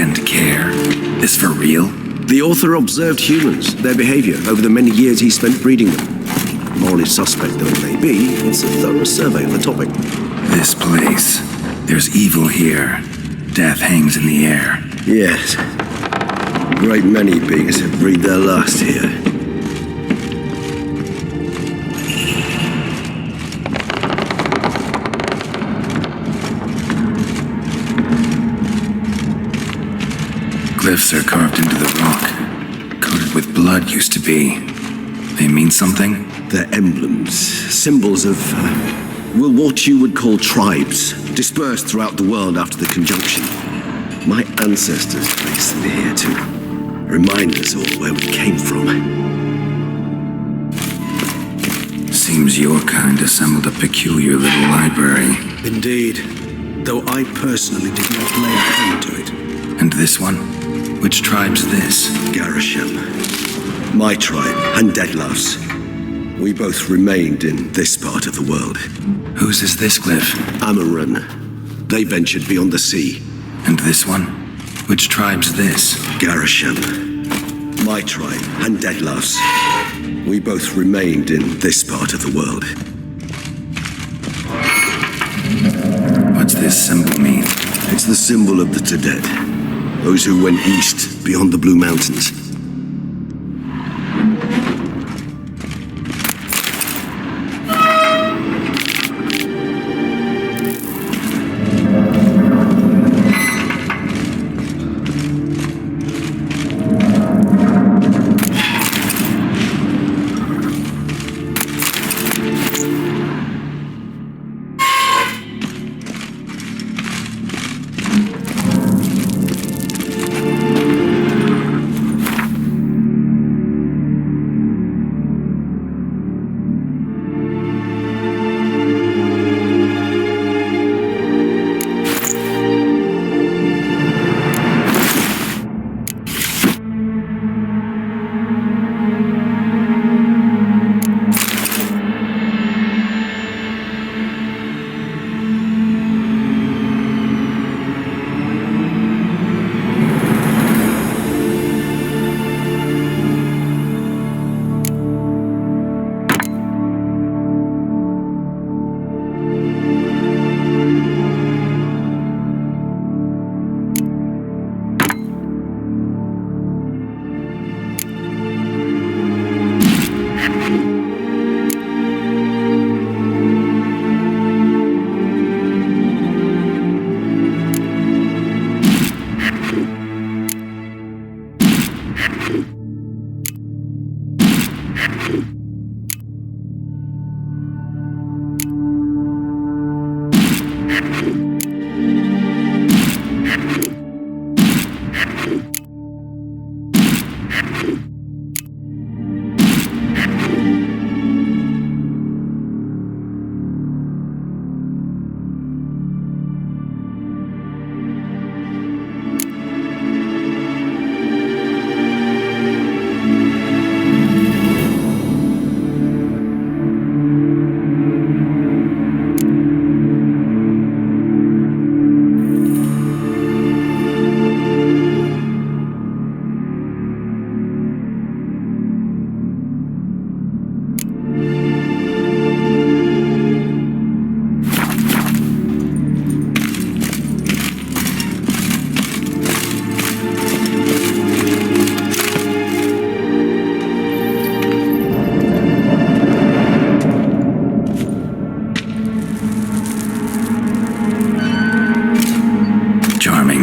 and care. This for real? The author observed humans, their behavior, over the many years he spent breeding them. Morally suspect though it may be, it's a thorough survey of the topic. This place. There's evil here. Death hangs in the air. Yes. A great many beings have breathed their last here. Glyphs are carved into the rock. Coated with blood used to be. They mean something? They're emblems, symbols of, what you would call tribes, dispersed throughout the world after the conjunction. My ancestors placed them here to remind us all where we came from. Seems your kind assembled a peculiar little library. Indeed, though I personally did not lay a hand to it. And this one? Which tribe's this? Garisham. My tribe and Dettlaff's. We both remained in this part of the world. Whose is this glyph? Amaran. They ventured beyond the sea. And this one? Which tribe's this? Garisham. My tribe and Dettlaff's. We both remained in this part of the world. What's this symbol mean? It's the symbol of the Tedet. Those who went east beyond the Blue Mountains.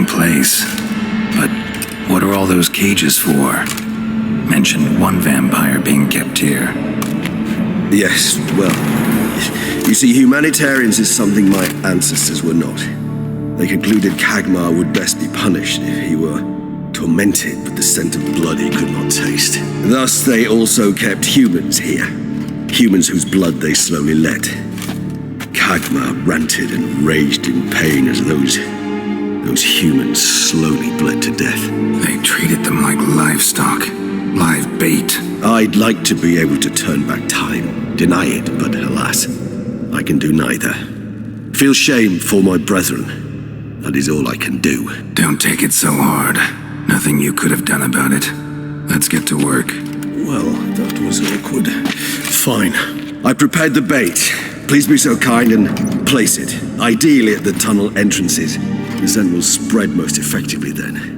Place. But what are all those cages for? Mentioned one vampire being kept here. Yes, well, you see, humanitarians is something my ancestors were not. They concluded Kagmar would best be punished if he were tormented with the scent of blood he could not taste. Thus, they also kept humans here. Humans whose blood they slowly let. Kagmar ranted and raged in pain as those humans slowly bled to death. They treated them like livestock, live bait. I'd like to be able to turn back time, deny it, but alas, I can do neither. Feel shame for my brethren, That is all I can do. Don't take it so hard. Nothing you could have done about it. Let's get to work. Well, that was awkward. Fine. I prepared the bait. Please be so kind and place it. Ideally at the tunnel entrances. The scent will spread most effectively then.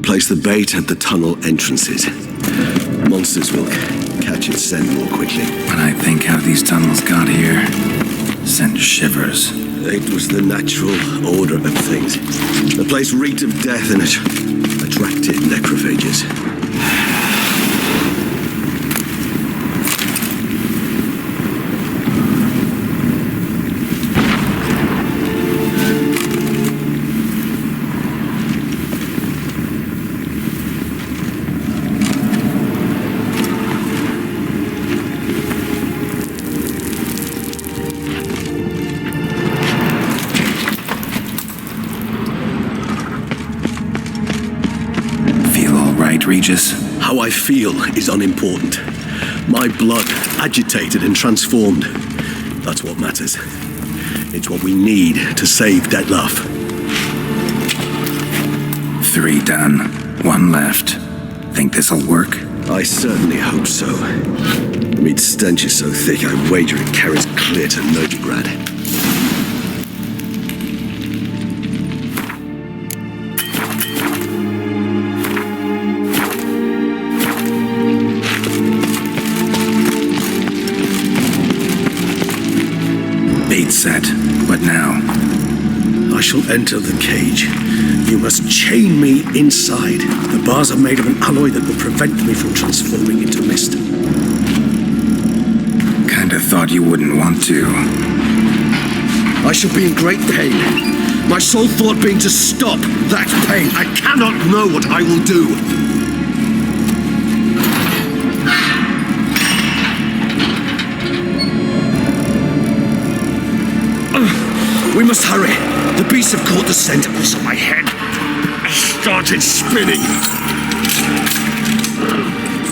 Place the bait at the tunnel entrances. Monsters will catch its scent more quickly. When I think how these tunnels got here, sent shivers. It was the natural order of things. The place reeked of death and it attracted necrophages. Regis. How I feel is unimportant. My blood agitated and transformed. That's what matters. It's what we need to save Dettlaff. 3 done. 1 left. Think this'll work? I certainly hope so. The meat stench is so thick I wager it carries clear to Novigrad. Set. What now? I shall enter the cage. You must chain me inside. The bars are made of an alloy that will prevent me from transforming into mist. Kinda thought you wouldn't want to. I shall be in great pain. My sole thought being to stop that pain. I cannot know what I will do. We must hurry. The beasts have caught the scent, also my head started spinning.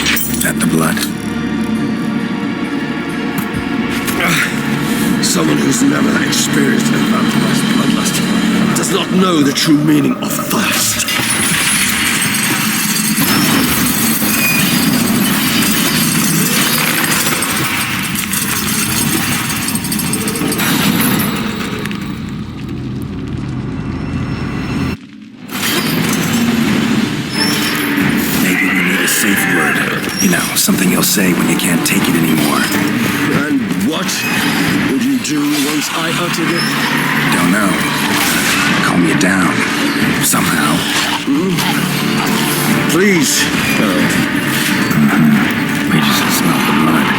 Is that the blood? Someone who's never experienced a vampire's bloodlust does not know the true meaning of thirst. You know, something you'll say when you can't take it anymore. And what would you do once I uttered it? Don't know. Calm you down. Somehow. Please. We just smell the blood.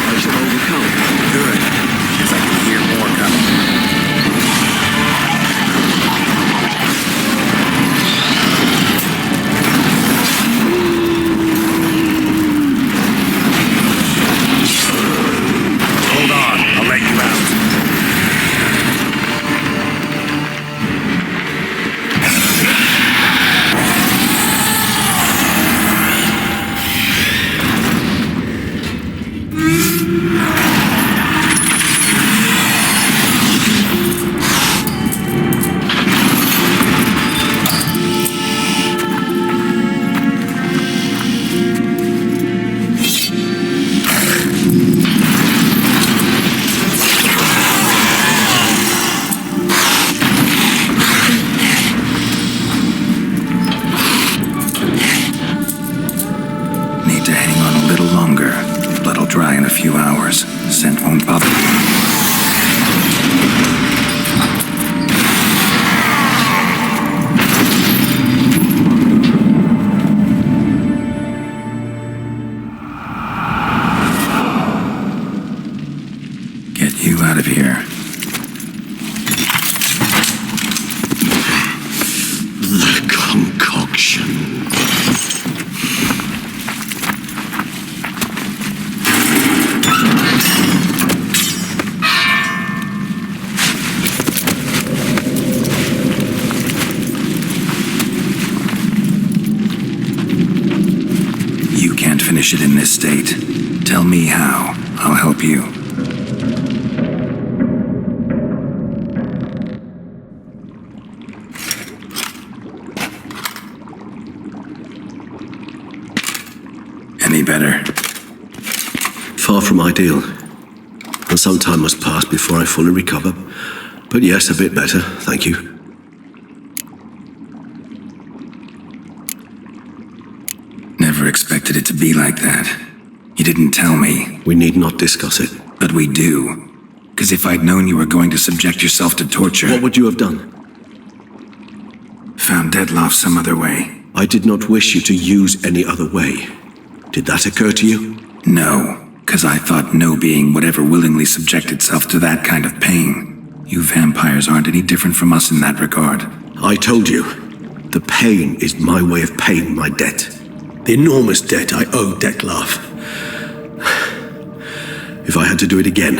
I should overcome. Good. Because I can hear finish it in this state. Tell me how. I'll help you. Any better? Far from ideal. And some time must pass before I fully recover. But yes, a bit better, thank you. Never expected it to be like that. You didn't tell me. We need not discuss it. But we do. Because if I'd known you were going to subject yourself to torture... What would you have done? Found Dettlaff some other way. I did not wish you to use any other way. Did that occur to you? No, because I thought no being would ever willingly subject itself to that kind of pain. You vampires aren't any different from us in that regard. I told you, the pain is my way of paying my debt. The enormous debt I owe Dettlaff. If I had to do it again,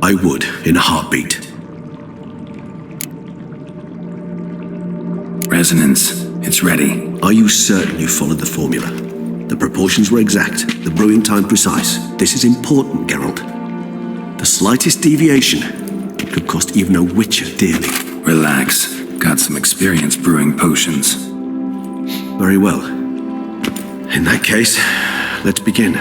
I would in a heartbeat. Resonance. It's ready. Are you certain you followed the formula? The proportions were exact, the brewing time precise. This is important, Geralt. The slightest deviation could cost even a witcher dearly. Relax. Got some experience brewing potions. Very well. In that case, let's begin.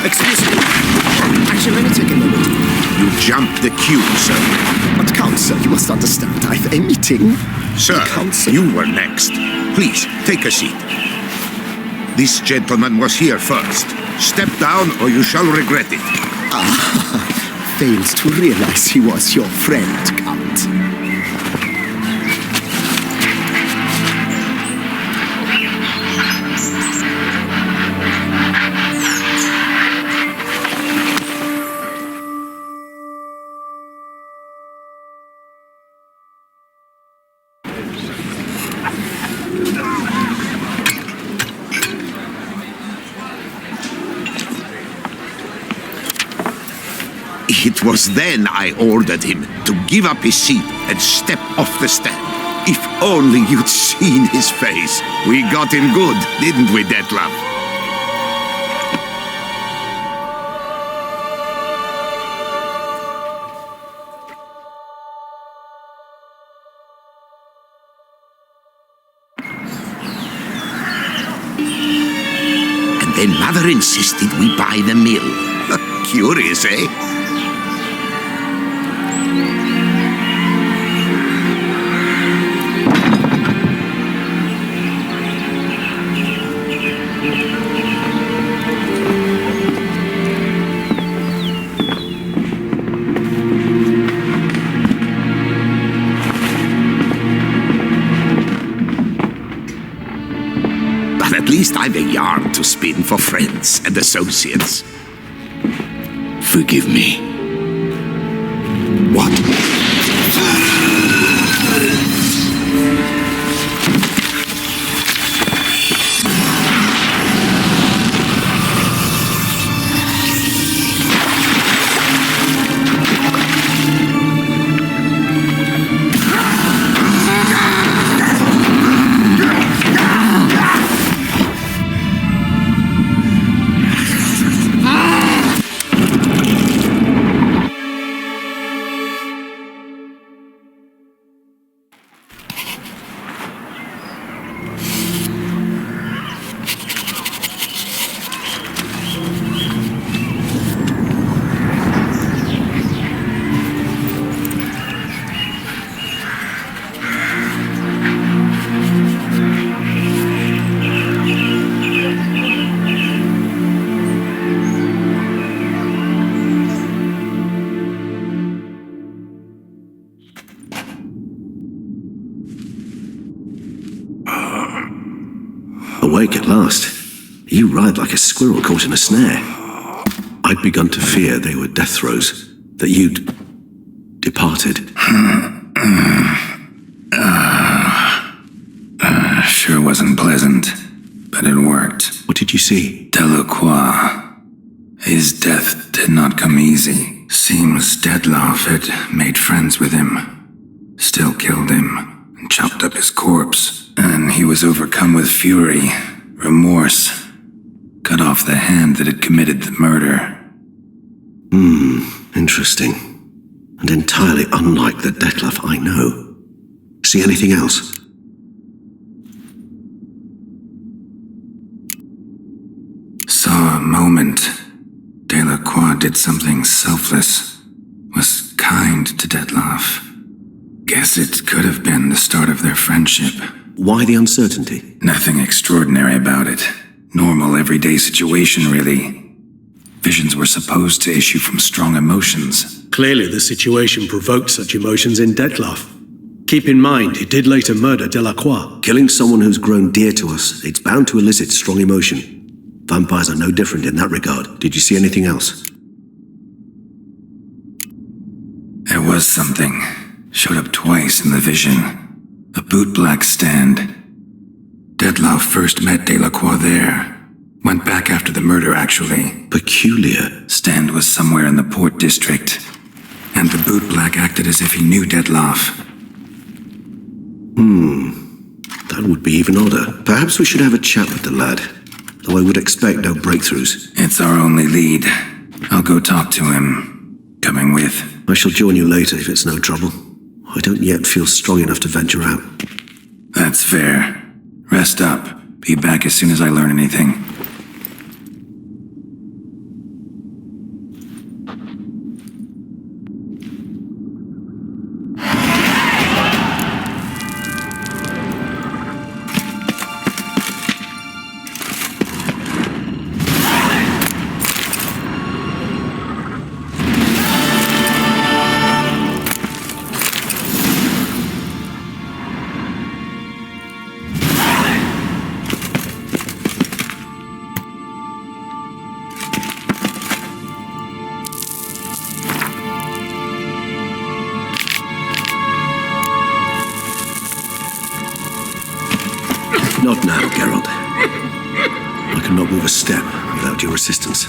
Excuse me. Actually, let me take a moment. You jumped the queue, sir. But, Count, sir, you must understand. I've a meeting. Sir, Count, sir. you were next. Please, take a seat. This gentleman was here first. Step down or you shall regret it. Fails to realize he was your friend, Count. It was then I ordered him to give up his seat and step off the stand. If only you'd seen his face. We got him good, didn't we, Dettlaff? And then Mother insisted we buy the mill. Curious, eh? At least I've a yarn to spin for friends and associates. Forgive me. What? awake at last. You writhed like a squirrel caught in a snare. I'd begun to fear they were death throes, that you'd departed. Sure wasn't pleasant, but it worked. What did you see? Delacroix. His death did not come easy. Seems Dettlaff had made friends with him, still killed him, and chopped up his corpse. And he was overcome with fury, remorse, cut off the hand that had committed the murder. Interesting. And entirely unlike the Dettlaff I know. See anything else? Saw a moment. Delacroix did something selfless. Was kind to Dettlaff. Guess it could have been the start of their friendship. Why the uncertainty? Nothing extraordinary about it. Normal, everyday situation, really. Visions were supposed to issue from strong emotions. Clearly, the situation provoked such emotions in Dettlaff. Keep in mind, he did later murder Delacroix. Killing someone who's grown dear to us, it's bound to elicit strong emotion. Vampires are no different in that regard. Did you see anything else? There was something. Showed up twice in the vision. A bootblack stand. Dettlaff first met Delacroix there. Went back after the murder, actually. Peculiar. Stand was somewhere in the Port District. And the bootblack acted as if he knew Dettlaff. That would be even odder. Perhaps we should have a chat with the lad. Though I would expect no breakthroughs. It's our only lead. I'll go talk to him. Coming with. I shall join you later if it's no trouble. I don't yet feel strong enough to venture out. That's fair. Rest up. Be back as soon as I learn anything. Not now, Geralt. I cannot move a step without your assistance.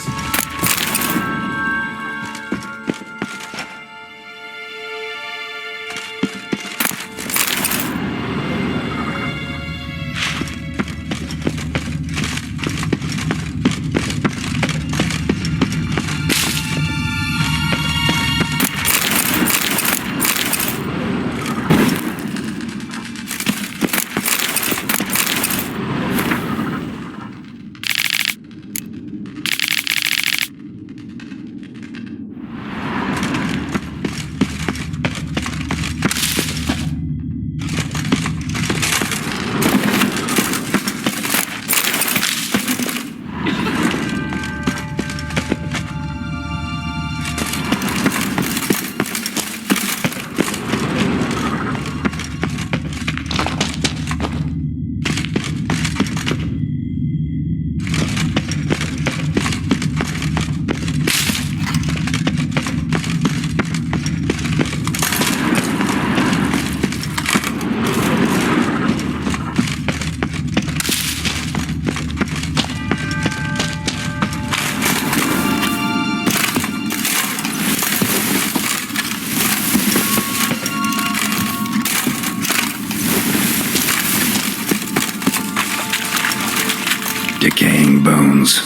Decaying bones.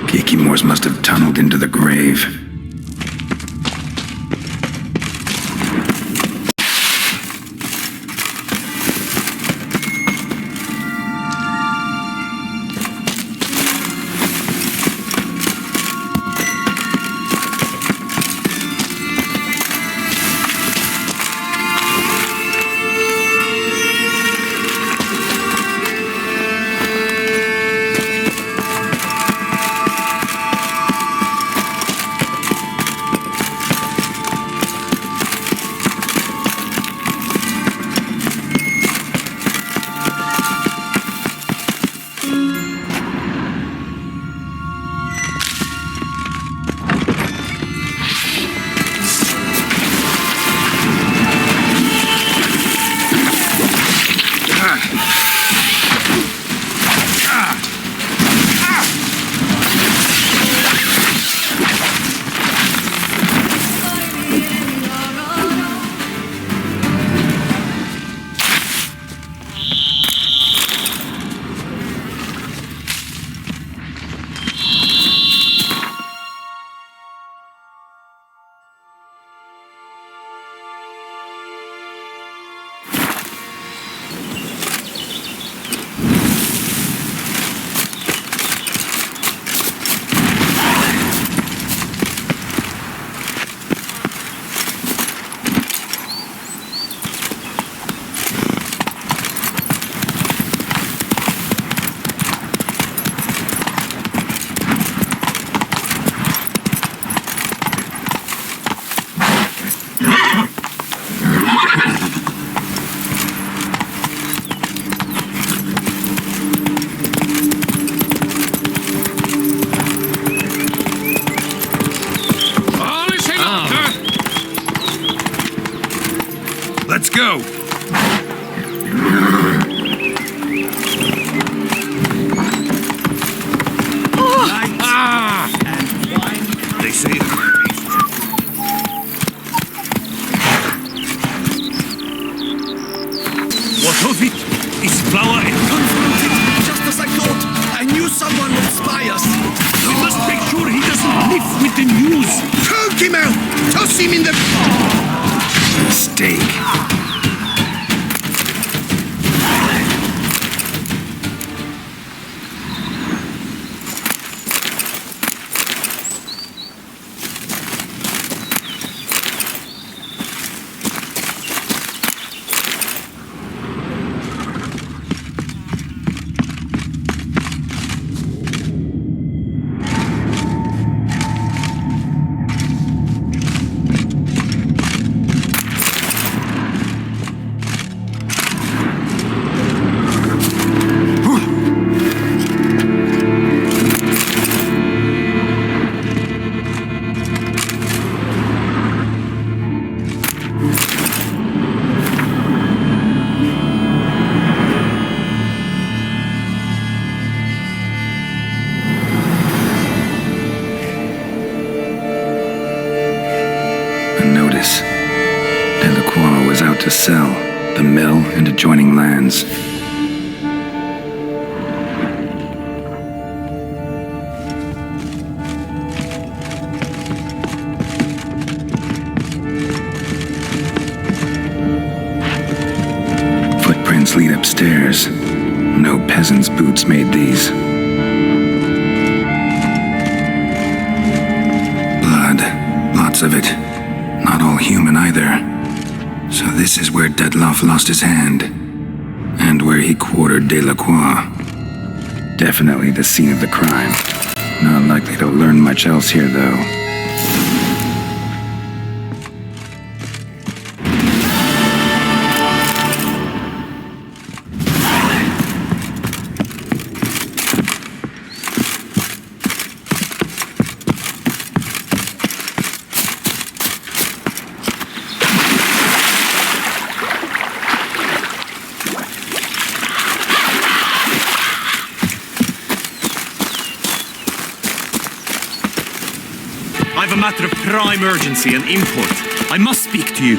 Kikimors must have tunneled into the grave. go! They say What of it? Is flour confronted? Just as I thought! I knew someone would spy us! We must make sure he doesn't live with the news. Choke him out! Toss him in the... Mistake. Delacroix was out to sell the mill and adjoining lands. Footprints lead upstairs. No peasant's boots made these. Blood, lots of it. Not all human either. So this is where Dettlaff lost his hand, and where he quartered Delacroix. Definitely the scene of the crime. Not likely to learn much else here, though. I've a matter of prime urgency and import. I must speak to you.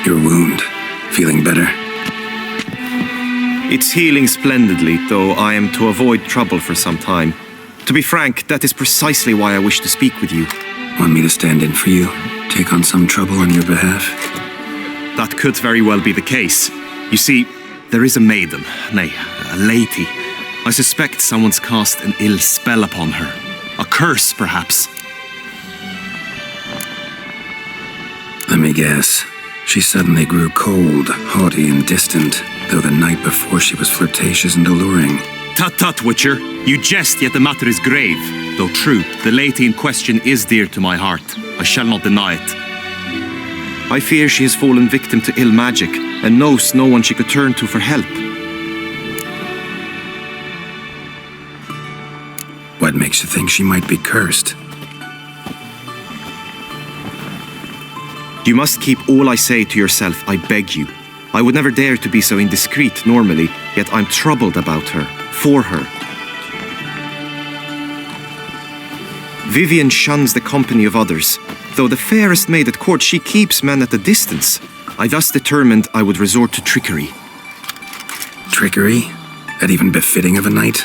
Your wound. Feeling better? It's healing splendidly, though I am to avoid trouble for some time. To be frank, that is precisely why I wish to speak with you. Want me to stand in for you? Take on some trouble on your behalf? That could very well be the case. You see, there is a maiden, nay, a lady. I suspect someone's cast an ill spell upon her. A curse, perhaps. Let me guess. She suddenly grew cold, haughty, and distant, though the night before she was flirtatious and alluring. Tut tut, Witcher. You jest, yet the matter is grave. Though true, the lady in question is dear to my heart. I shall not deny it. I fear she has fallen victim to ill magic, and knows no one she could turn to for help. What makes you think she might be cursed? You must keep all I say to yourself, I beg you. I would never dare to be so indiscreet normally, yet I'm troubled about her, for her. Vivienne shuns the company of others. Though the fairest maid at court, she keeps men at a distance. I thus determined I would resort to trickery. Trickery? That even befitting of a knight?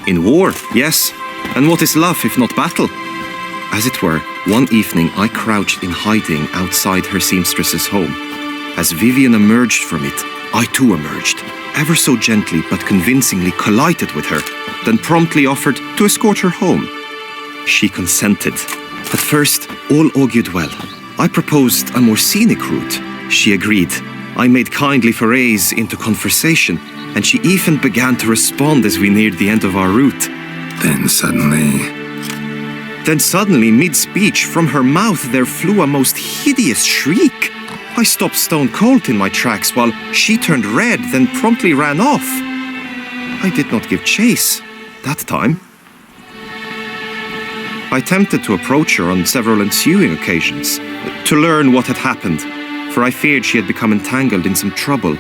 In war, yes. And what is love if not battle? As it were, one evening I crouched in hiding outside her seamstress's home. As Vivienne emerged from it, I too emerged, ever so gently but convincingly collided with her, then promptly offered to escort her home. She consented. At first, all augured well. I proposed a more scenic route. She agreed. I made kindly forays into conversation, and she even began to respond as we neared the end of our route. Then suddenly, mid-speech, from her mouth there flew a most hideous shriek. I stopped stone cold in my tracks while she turned red, then promptly ran off. I did not give chase that time. I attempted to approach her on several ensuing occasions, to learn what had happened, for I feared she had become entangled in some trouble.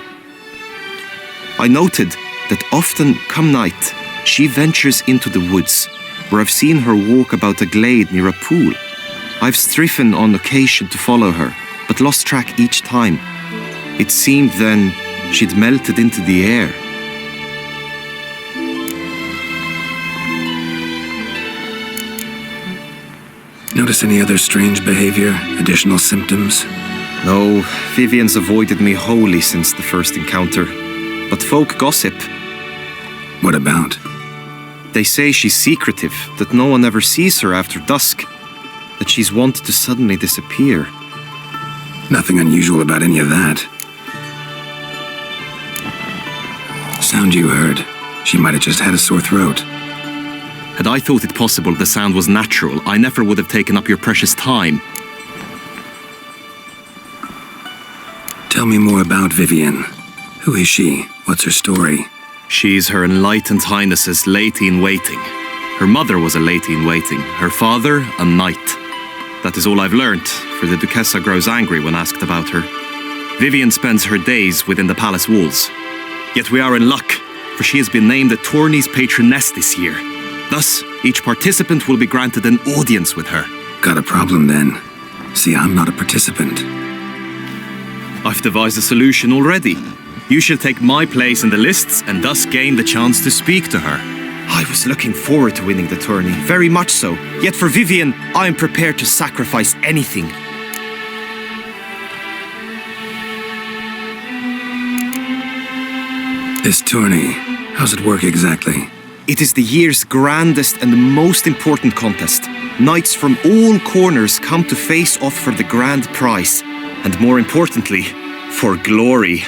I noted that often, come night, she ventures into the woods, where I've seen her walk about a glade near a pool. I've striven on occasion to follow her, but lost track each time. It seemed then she'd melted into the air. Notice any other strange behavior, additional symptoms? No, Vivienne's avoided me wholly since the first encounter. But folk gossip. What about? They say she's secretive, that no one ever sees her after dusk, that she's wont to suddenly disappear. Nothing unusual about any of that. Sound you heard. She might have just had a sore throat. Had I thought it possible the sound was natural, I never would have taken up your precious time. Tell me more about Vivienne. Who is she? What's her story? She's Her Enlightened Highness's lady-in-waiting. Her mother was a lady-in-waiting, her father a knight. That is all I've learnt, for the Duchessa grows angry when asked about her. Vivienne spends her days within the palace walls. Yet we are in luck, for she has been named the tourney's patroness this year. Thus, each participant will be granted an audience with her. Got a problem then. See, I'm not a participant. I've devised a solution already. You shall take my place in the lists and thus gain the chance to speak to her. I was looking forward to winning the tourney, very much so. Yet for Vivienne, I am prepared to sacrifice anything. This tourney, how's it work exactly? It is the year's grandest and most important contest. Knights from all corners come to face off for the grand prize. And more importantly, for glory.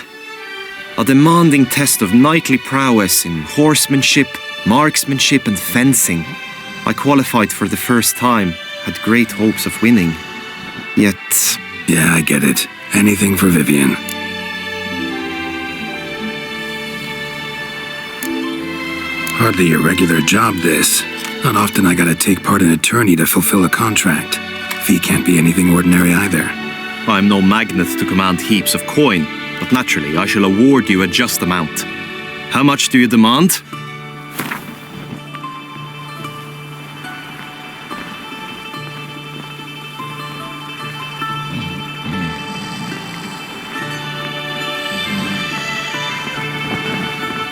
A demanding test of knightly prowess in horsemanship, marksmanship and fencing. I qualified for the first time, had great hopes of winning. Yet... Yeah, I get it. Anything for Vivienne. Hardly a regular job, this. Not often I gotta take part in a tourney to fulfill a contract. Fee can't be anything ordinary either. I'm no magnet to command heaps of coin, but naturally I shall award you a just amount. How much do you demand?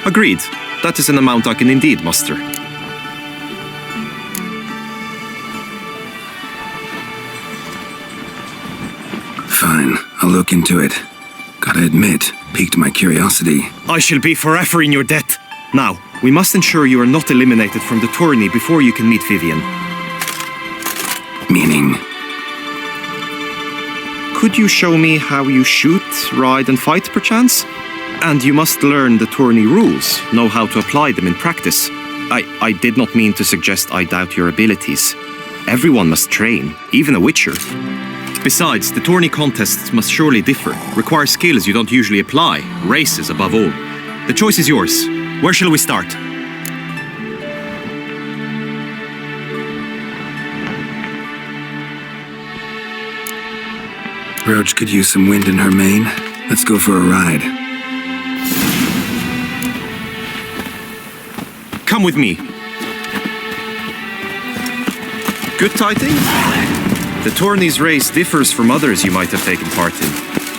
Agreed. That is an amount I can indeed muster. Fine, I'll look into it. Gotta admit, piqued my curiosity. I shall be forever in your debt. Now, we must ensure you are not eliminated from the tourney before you can meet Vivienne. Meaning? Could you show me how you shoot, ride and fight, perchance? And you must learn the tourney rules, know how to apply them in practice. I did not mean to suggest I doubt your abilities. Everyone must train, even a witcher. Besides, the tourney contests must surely differ, require skills you don't usually apply, races above all. The choice is yours. Where shall we start? Roach could use some wind in her mane. Let's go for a ride. Come with me. Good tidings? The tourney's race differs from others you might have taken part in.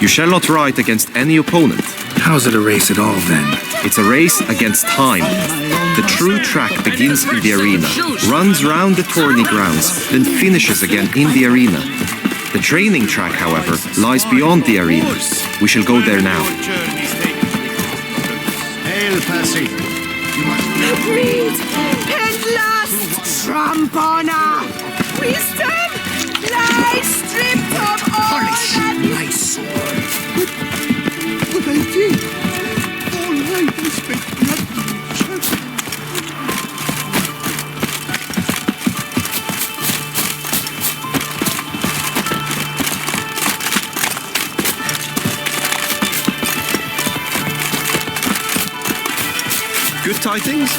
You shall not ride against any opponent. How's it a race at all, then? It's a race against time. The true track begins in the arena, runs round the tourney grounds, then finishes again in the arena. The training track, however, lies beyond the arena. We shall go there now. Hail, Percy. Breed! Dettlaff! Tramp on her! Wisdom! Lie stripped of all My sword. But I did. All right, respect nothing. Good tidings?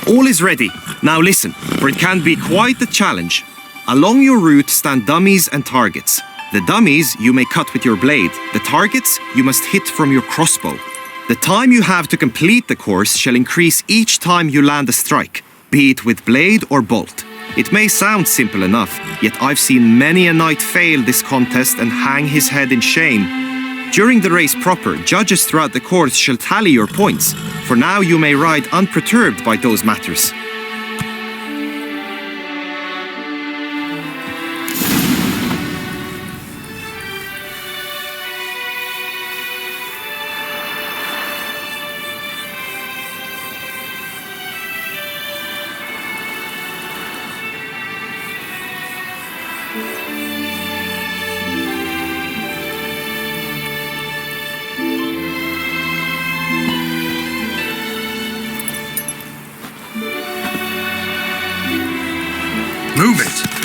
All is ready. Now listen, for it can be quite the challenge. Along your route stand dummies and targets. The dummies you may cut with your blade. The targets you must hit from your crossbow. The time you have to complete the course shall increase each time you land a strike, be it with blade or bolt. It may sound simple enough, yet I've seen many a knight fail this contest and hang his head in shame. During the race proper, judges throughout the course shall tally your points, for now you may ride unperturbed by those matters. Move it!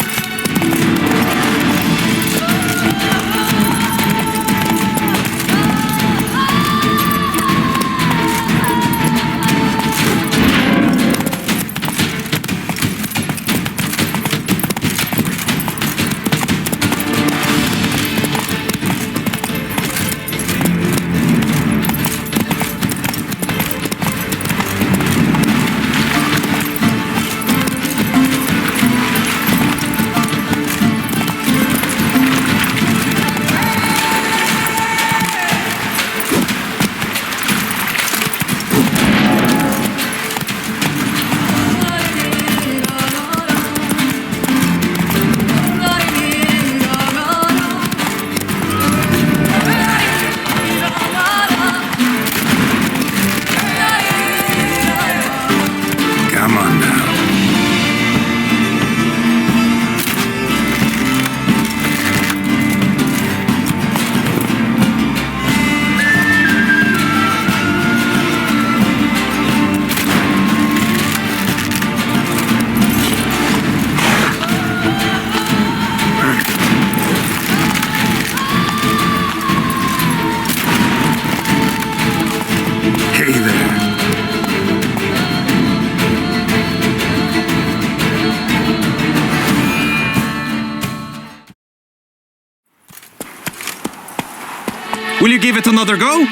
Will you give it another go?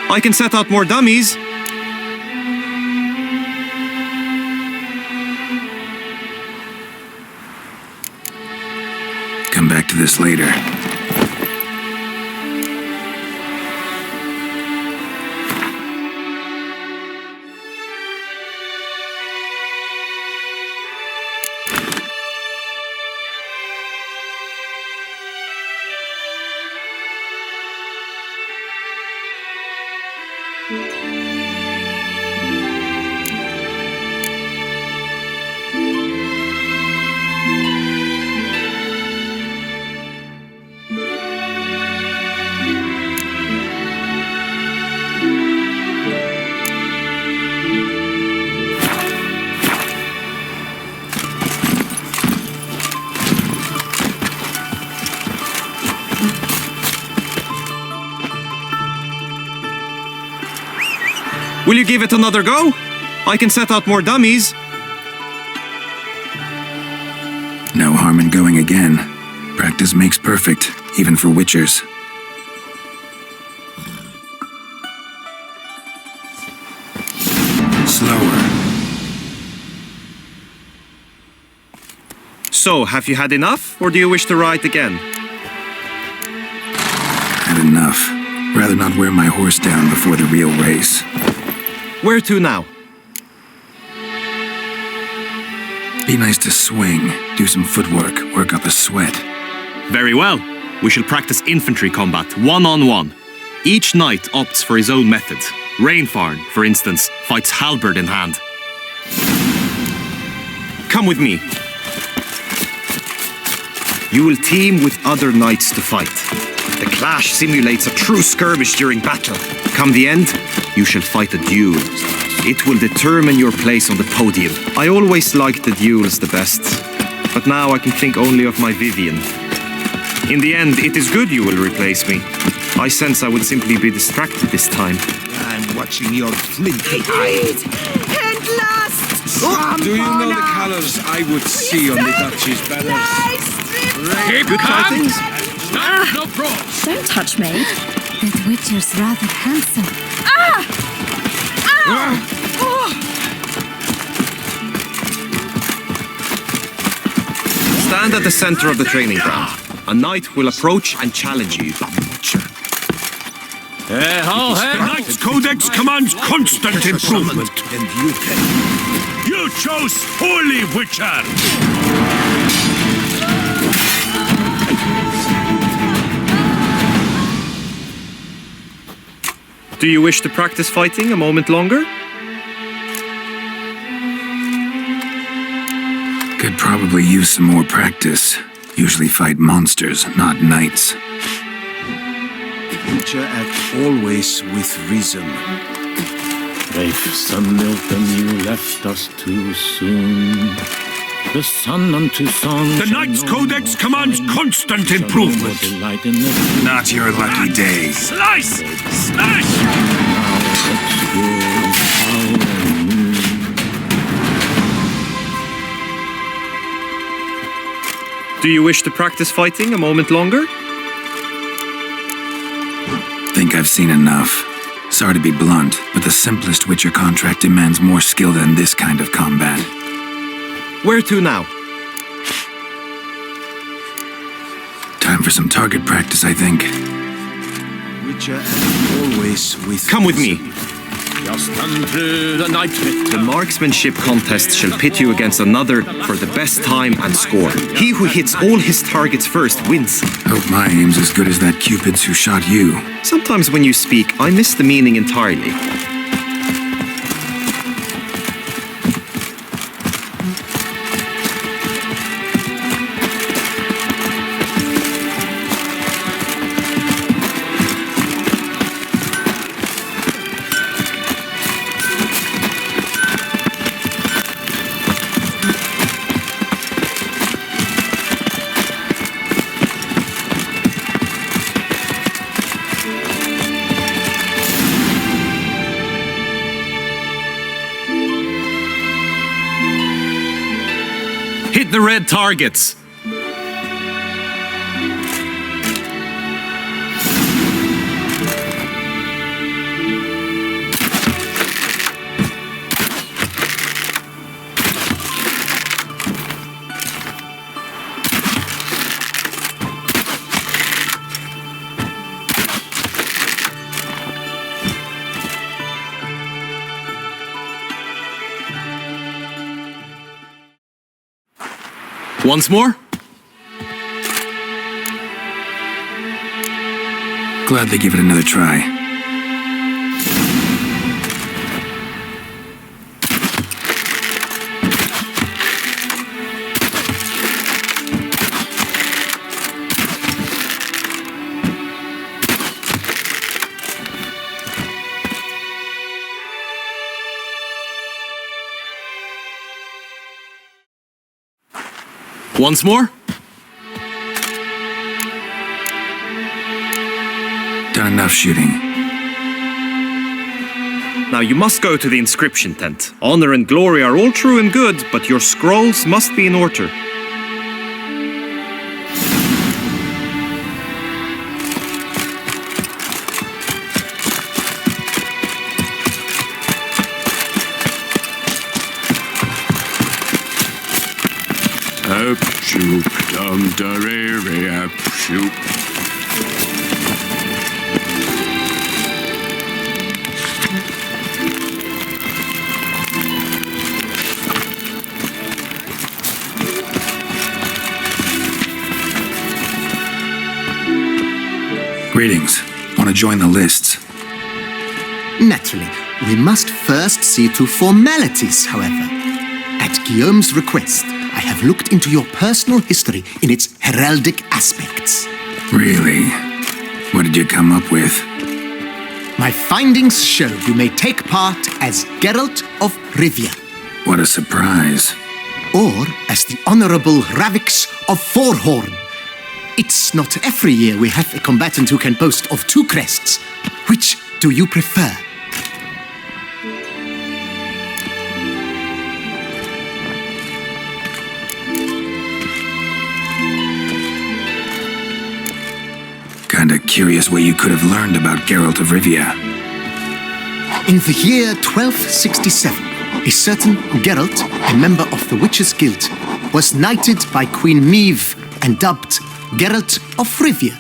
I can set out more dummies. Come back to this later. Will you give it another go? I can set out more dummies. No harm in going again. Practice makes perfect, even for witchers. Slower. So, have you had enough, or do you wish to ride again? Had enough. Rather not wear my horse down before the real race. Where to now? Be nice to swing, do some footwork, work up a sweat. Very well. We shall practice infantry combat, one-on-one. Each knight opts for his own method. Rainfarn, for instance, fights halberd in hand. Come with me. You will team with other knights to fight. The clash simulates a true skirmish during battle. Come the end, you shall fight a duel. It will determine your place on the podium. I always liked the duels the best, but now I can think only of my Vivienne. In the end, it is good you will replace me. I sense I would simply be distracted this time. I'm watching your flinty Greed and lust Do you know the colours I would see on the Duchy's banners? Good tidings? Don't touch me. That Witcher's rather handsome. Stand at the center of the training ground. A knight will approach and challenge you. The Knight's Codex commands constant improvement. And you can... You chose poorly, Witcher! Do you wish to practice fighting a moment longer? Could probably use some more practice. Usually fight monsters, not knights. Witcher act always with reason. Brave some milk and you left us too soon. The sun unto song. The Knight's Codex commands constant improvement. Not your lucky day. Slice! Smash! Do you wish to practice fighting a moment longer? Think I've seen enough. Sorry to be blunt, but the simplest Witcher contract demands more skill than this kind of combat. Where to now? Time for some target practice, I think. Witcher act always with Come with me. Just unto the night. The marksmanship contest shall pit you against another for the best time and score. He who hits all his targets first wins. Hope my aim's as good as that Cupid's who shot you. Sometimes when you speak, I miss the meaning entirely. Hit the red targets! Once more? Glad they give it another try. Once more? Done enough shooting. Now you must go to the inscription tent. Honor and glory are all true and good, but your scrolls must be in order. Shoop, dum, da, shoop. Greetings. Want to join the lists? Naturally. We must first see to formalities, however. At Guillaume's request, I have looked into your personal history in its heraldic aspects. Really? What did you come up with? My findings show you may take part as Geralt of Rivia. What a surprise. Or as the Honorable Ravix of Forhorn. It's not every year we have a combatant who can boast of 2 crests. Which do you prefer? Kinda curious what you could have learned about Geralt of Rivia. In the year 1267, a certain Geralt, a member of the Witches' Guild, was knighted by Queen Meve and dubbed Geralt of Rivia.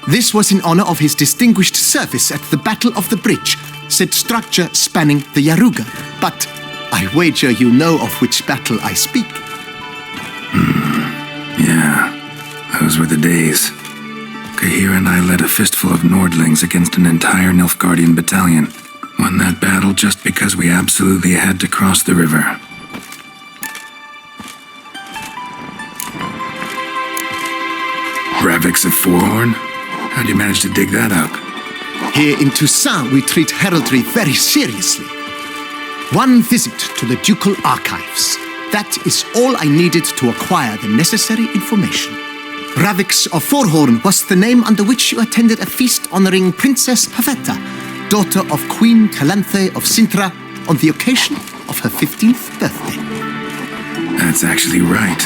This was in honor of his distinguished service at the Battle of the Bridge, said structure spanning the Yaruga. But I wager you know of which battle I speak. Yeah, those were the days. Kahir and I led a fistful of Nordlings against an entire Nilfgaardian battalion. Won that battle just because we absolutely had to cross the river. Ravix of Forehorn? How'd you manage to dig that up? Here in Toussaint, we treat heraldry very seriously. One visit to the Ducal Archives. That is all I needed to acquire the necessary information. Ravix of Forehorn was the name under which you attended a feast honoring Princess Pavetta, daughter of Queen Calanthe of Sintra, on the occasion of her 15th birthday. That's actually right.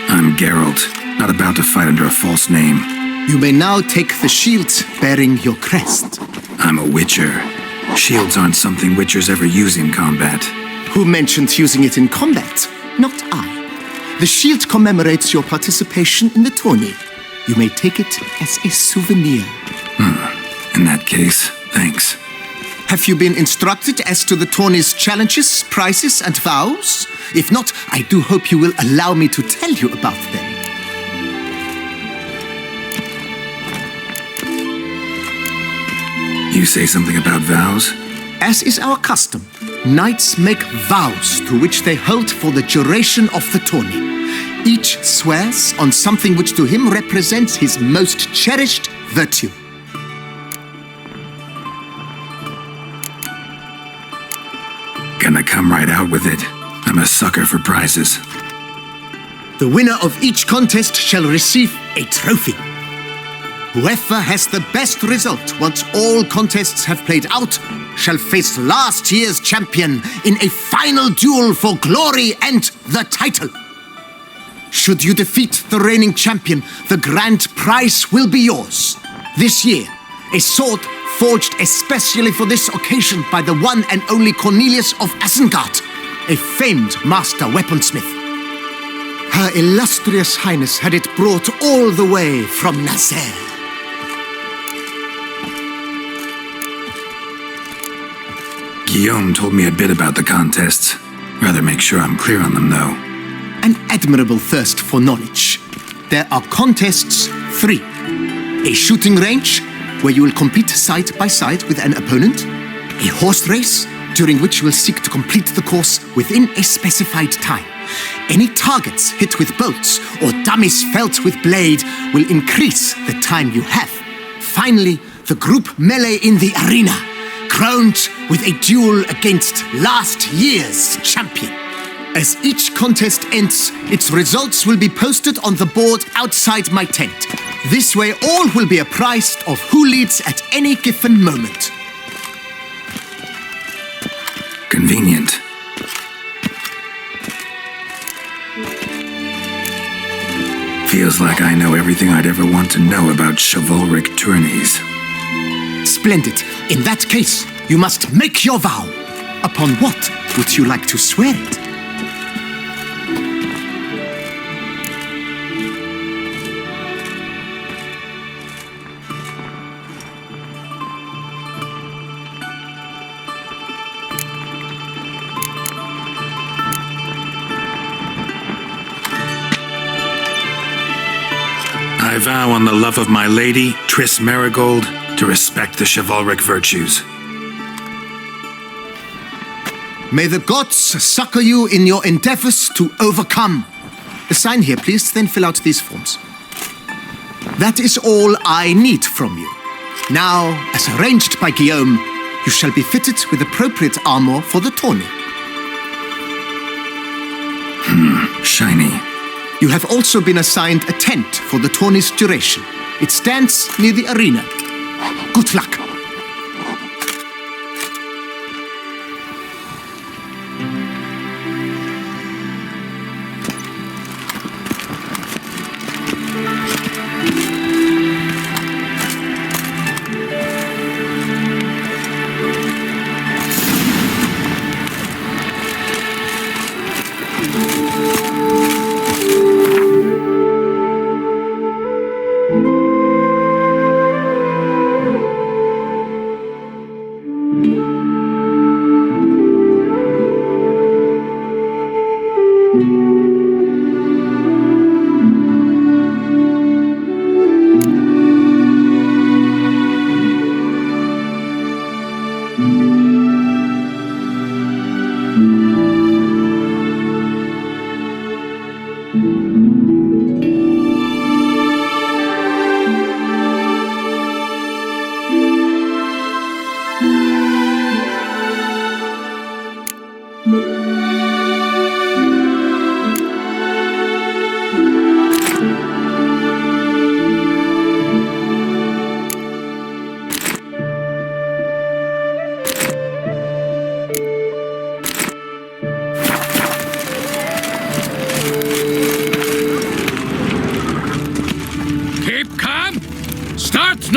I'm Geralt, not about to fight under a false name. You may now take the shield bearing your crest. I'm a Witcher. Shields aren't something Witchers ever use in combat. Who mentioned using it in combat? Not I. The shield commemorates your participation in the tourney. You may take it as a souvenir. In that case, thanks. Have you been instructed as to the tourney's challenges, prizes, and vows? If not, I do hope you will allow me to tell you about them. You say something about vows? As is our custom, knights make vows to which they hold for the duration of the tourney. Each swears on something which to him represents his most cherished virtue. Gonna come right out with it. I'm a sucker for prizes. The winner of each contest shall receive a trophy. Whoever has the best result once all contests have played out shall face last year's champion in a final duel for glory and the title. Should you defeat the reigning champion, the grand prize will be yours. This year, a sword forged especially for this occasion by the one and only Cornelius of Isengard, a famed master weaponsmith. Her illustrious highness had it brought all the way from Nazaire. Guillaume told me a bit about the contests. Rather make sure I'm clear on them, though. An admirable thirst for knowledge. There are contests 3. A shooting range, where you will compete side by side with an opponent. A horse race, during which you will seek to complete the course within a specified time. Any targets hit with bolts or dummies felt with blade will increase the time you have. Finally, the group melee in the arena, crowned with a duel against last year's champion. As each contest ends, its results will be posted on the board outside my tent. This way, all will be apprised of who leads at any given moment. Convenient. Feels like I know everything I'd ever want to know about chivalric tourneys. Splendid. In that case, you must make your vow. Upon what would you like to swear it? I vow on the love of my lady, Triss Marigold, to respect the chivalric virtues. May the gods succor you in your endeavors to overcome. Sign here, please, then fill out these forms. That is all I need from you. Now, as arranged by Guillaume, you shall be fitted with appropriate armor for the tourney. Shiny. You have also been assigned a tent for the tourney's duration. It stands near the arena. Good luck.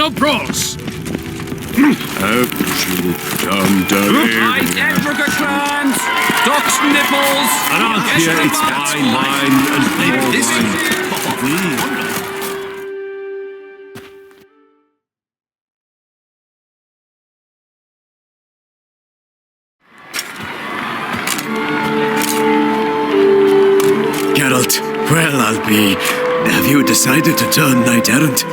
no brawls. Right, Edrica clans, ducks nipples. Around here it's fine wine and poor wine. Geralt, well, I'll be... Have you decided to turn knight-errant?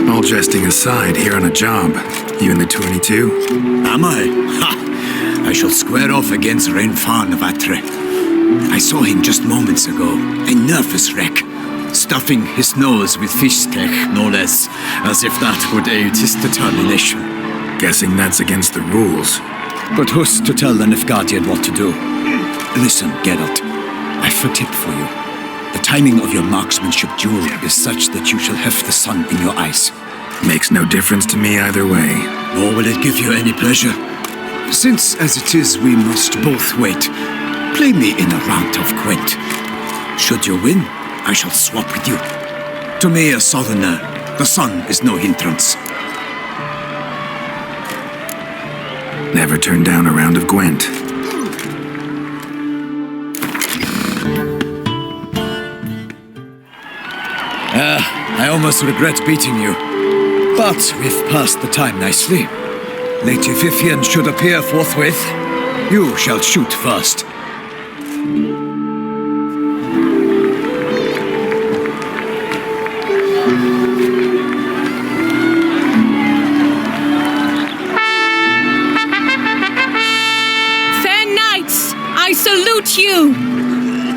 All jesting aside, here on a job. You in the tourney too? Am I? Ha! I shall square off against Renfarn of Atre. I saw him just moments ago, a nervous wreck, stuffing his nose with fish steak, no less, as if that would aid his determination. Guessing that's against the rules. But who's to tell the Nilfgaardian what to do? Listen, Geralt, I've a tip for you. The timing of your marksmanship duel is such that you shall have the sun in your eyes. Makes no difference to me either way. Nor will it give you any pleasure. Since, as it is, we must both wait, play me in a round of Gwent. Should you win, I shall swap with you. To me, a southerner, the sun is no hindrance. Never turn down a round of Gwent. I almost regret beating you. But we've passed the time nicely. Lady Vivienne should appear forthwith. You shall shoot first. Fair knights, I salute you.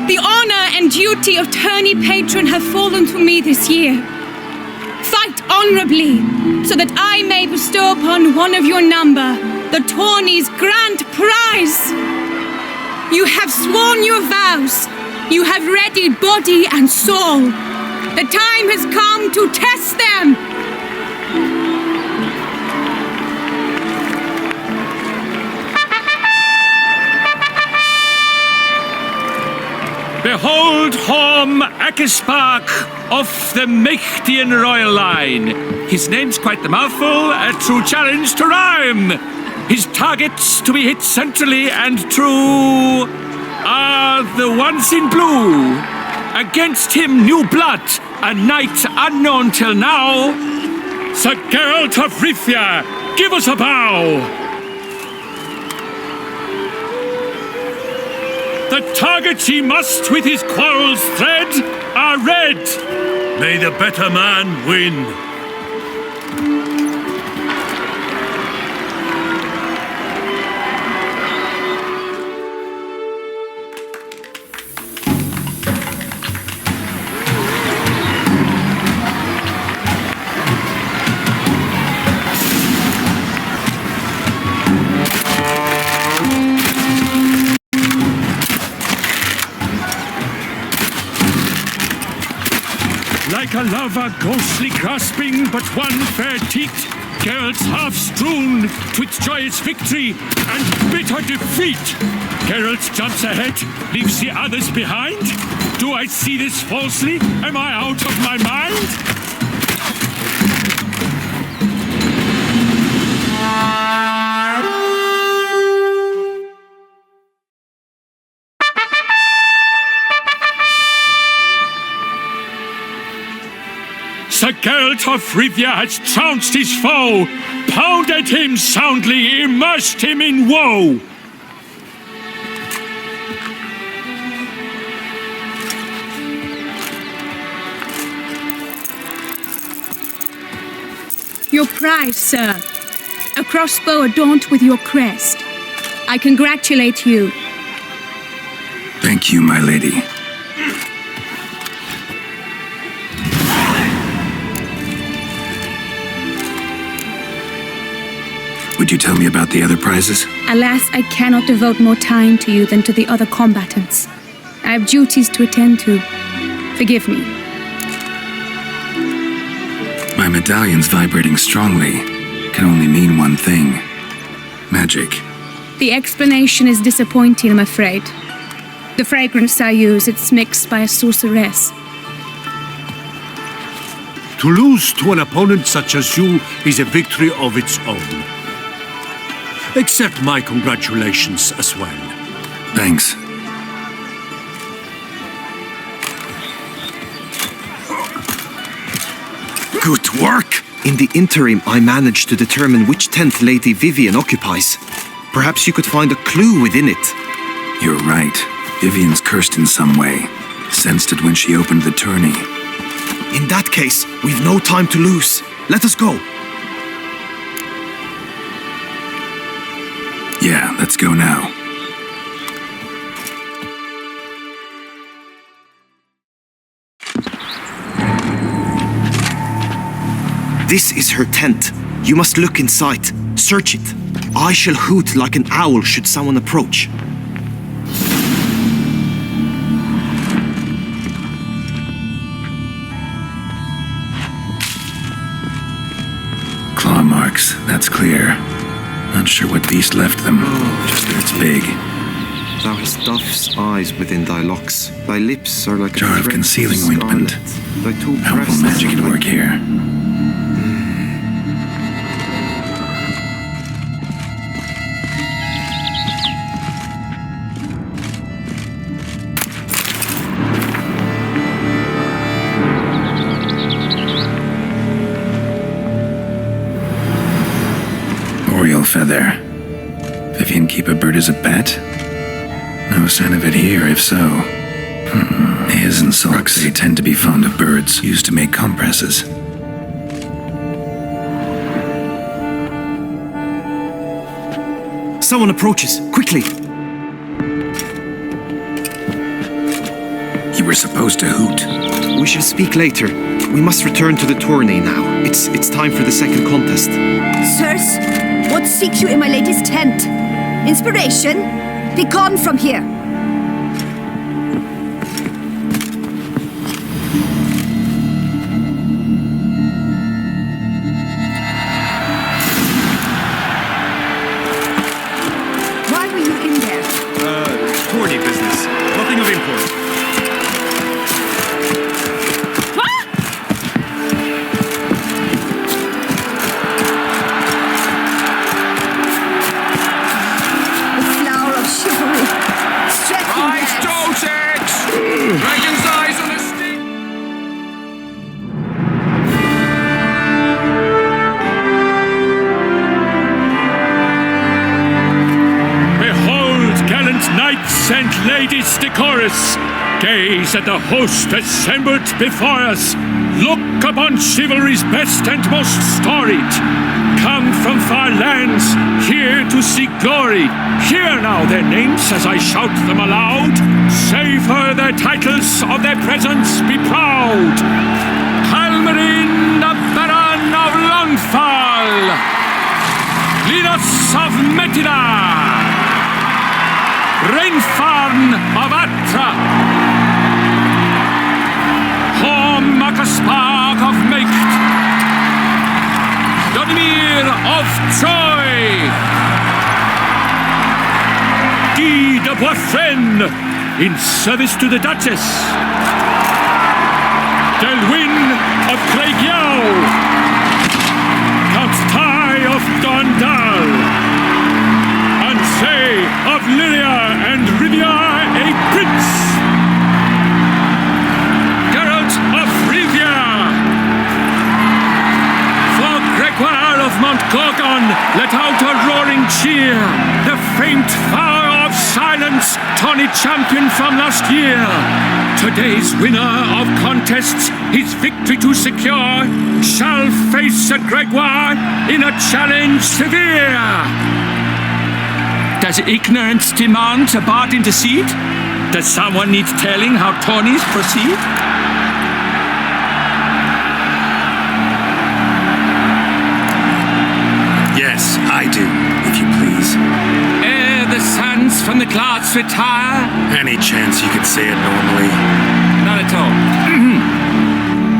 The honor and duty of tourney patron have fallen to me this year. Fight honorably, so that I may bestow upon one of your number the tourney's grand prize. You have sworn your vows. You have readied body and soul. The time has come to test them. Behold Horm Akispark of the Mechtian royal line. His name's quite the mouthful, a true challenge to rhyme. His targets to be hit centrally and true are the ones in blue. Against him new blood, a knight unknown till now. Sir Geralt of Rivia, give us a bow. The targets he must with his quarrels thread are red. May the better man win. Like a lover ghostly grasping but one fair teat, Geralt's half strewn twixt joyous victory and bitter defeat. Geralt jumps ahead, leaves the others behind. Do I see this falsely? Am I out of my mind? Sir Geralt of Rivia has trounced his foe, pounded him soundly, immersed him in woe. Your prize, sir. A crossbow adorned with your crest. I congratulate you. Thank you, my lady. Would you tell me about the other prizes? Alas, I cannot devote more time to you than to the other combatants. I have duties to attend to. Forgive me. My medallion's vibrating strongly. Can only mean one thing. Magic. The explanation is disappointing, I'm afraid. The fragrance I use, it's mixed by a sorceress. To lose to an opponent such as you is a victory of its own. Accept my congratulations as well. Thanks. Good work! In the interim, I managed to determine which tent Lady Vivienne occupies. Perhaps you could find a clue within it. You're right. Vivienne's cursed in some way. Sensed it when she opened the tourney. In that case, we've no time to lose. Let us go. Yeah, let's go now. This is her tent. You must look inside. Search it. I shall hoot like an owl should someone approach. Claw marks, that's clear. Not sure what beast left them, just that it's big. Thou hast dove's eyes within thy locks. Thy lips are like a jar of thread concealing scarlet. ointment. Thy two Powerful breasts magic are at like work here. Oriole feather. Vivienne keep a bird as a pet? No sign of it here, if so. His and sulks, they tend to be fond of birds, used to make compresses. Someone approaches. Quickly! You were supposed to hoot. We shall speak later. We must return to the tourney now. It's time for the second contest. Sirs, what seek you in my lady's tent? Inspiration? Be gone from here. Why were you in there? Tourney business. Nothing of import. Dragon's eyes on the stick! Behold, gallant knights and ladies decorous! Gaze at the host assembled before us! Look upon chivalry's best and most storied! Come from far lands, here to seek glory. Hear now their names as I shout them aloud. Savor their titles, of their presence be proud. Halmarin, the Baron of Longfall. Linus of Metida. Rainfarn of Atra. Horm Akaspark of Meicht. Donimir of Troy! Guy de Boisfren, in service to the Duchess! Delwyn of Claygiau! Count Tai of Dondal! Ansay of Lyria and Rivia, a prince! Geralt of Rivia! Gregoire of Mount Gorgon let out a roaring cheer. The faint fire of silence, tourney champion from last year. Today's winner of contests, his victory to secure, shall face a Gregoire in a challenge severe. Does ignorance demand a bard intercede? Does someone need telling how tourneys proceed? Yes, I do, if you please. Ere the suns from the clouds retire. Any chance you could say it normally? Not at all.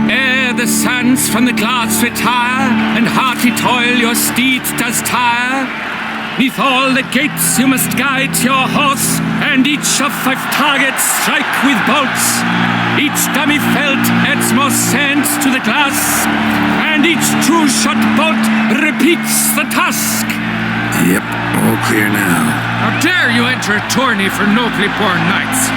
Ere the suns from the clouds retire, and hearty toil your steed does tire, 'Neath all the gates you must guide your horse, and each of 5 targets strike with bolts. Each dummy felt adds more sand to the glass, and each true-shot bolt repeats the task. Yep, all clear now. How dare you enter a tourney for nobly born knights?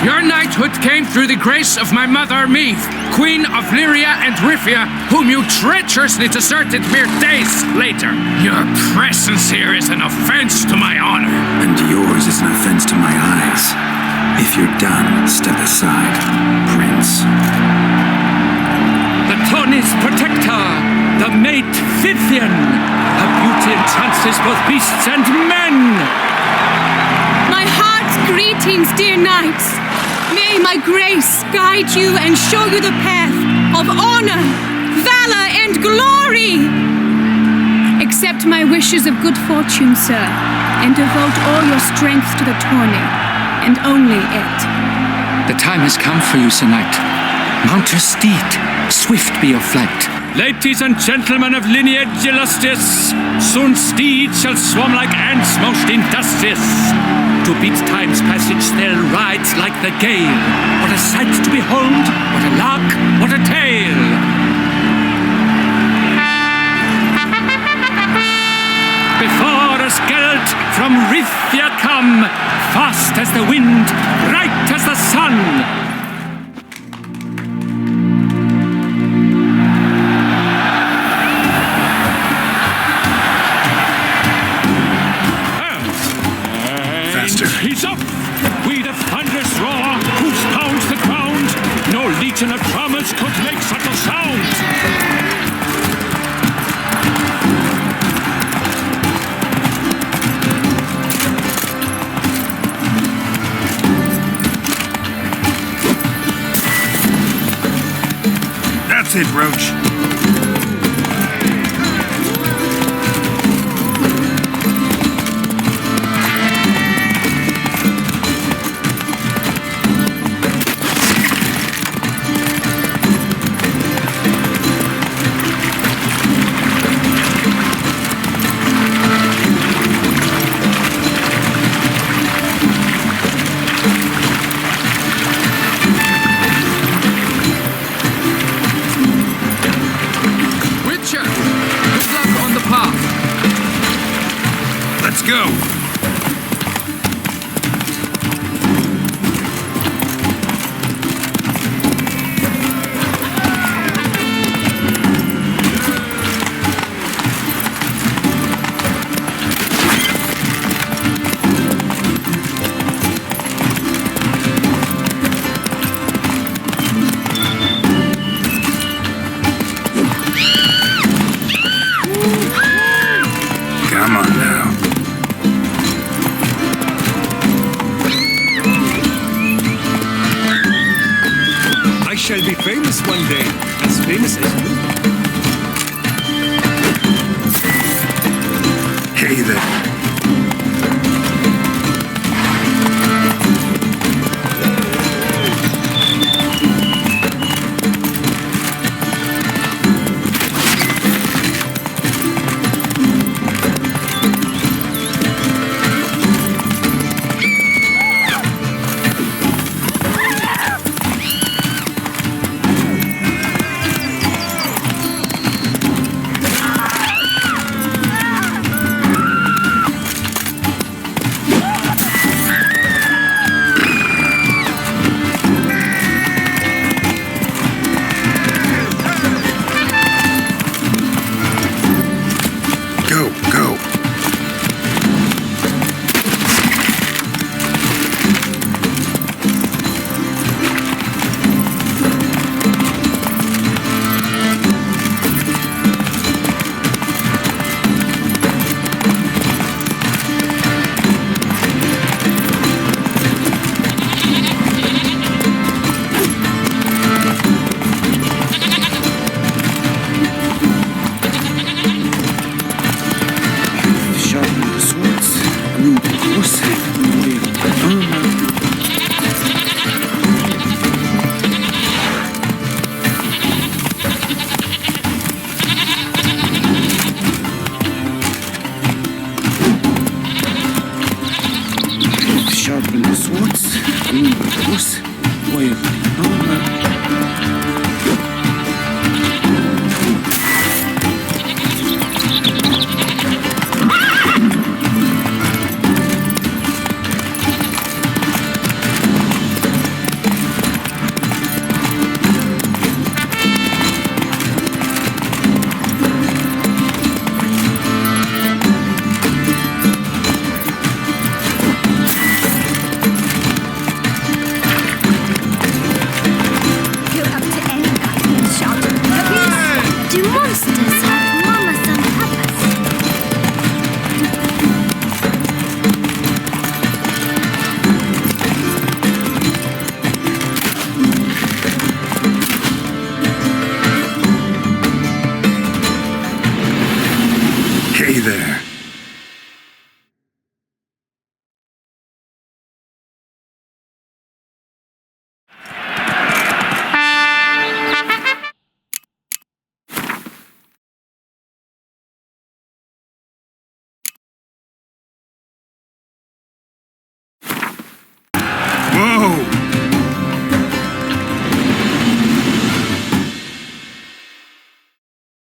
Your knighthood came through the grace of my mother Meve, Queen of Lyria and Rivia, whom you treacherously deserted mere days later. Your presence here is an offense to my honor. And yours is an offense to my eyes. If you're done, step aside, Prince. The tourney's protector, the mate Vivienne. Her beauty entrances both beasts and men. My heart's greetings, dear knights. May my grace guide you and show you the path of honor, valor, and glory. Accept my wishes of good fortune, sir, and devote all your strength to the tourney, and only it. The time has come for you, Sir Knight. Mount your steed. Swift be your flight. Ladies and gentlemen of lineage illustrious, soon steeds shall swarm like ants most industrious. To beat time's passage they'll ride like the gale. What a sight to behold, what a lark, what a tale. Before us Geralt from Rivia come, fast as the wind, bright as the sun. He's up! We the thunderous roar, whose pounds the ground. No legion of drummers could make such a sound. That's it, Roach. Go! Come on now. I shall be famous one day, as famous as you. Hey there. there.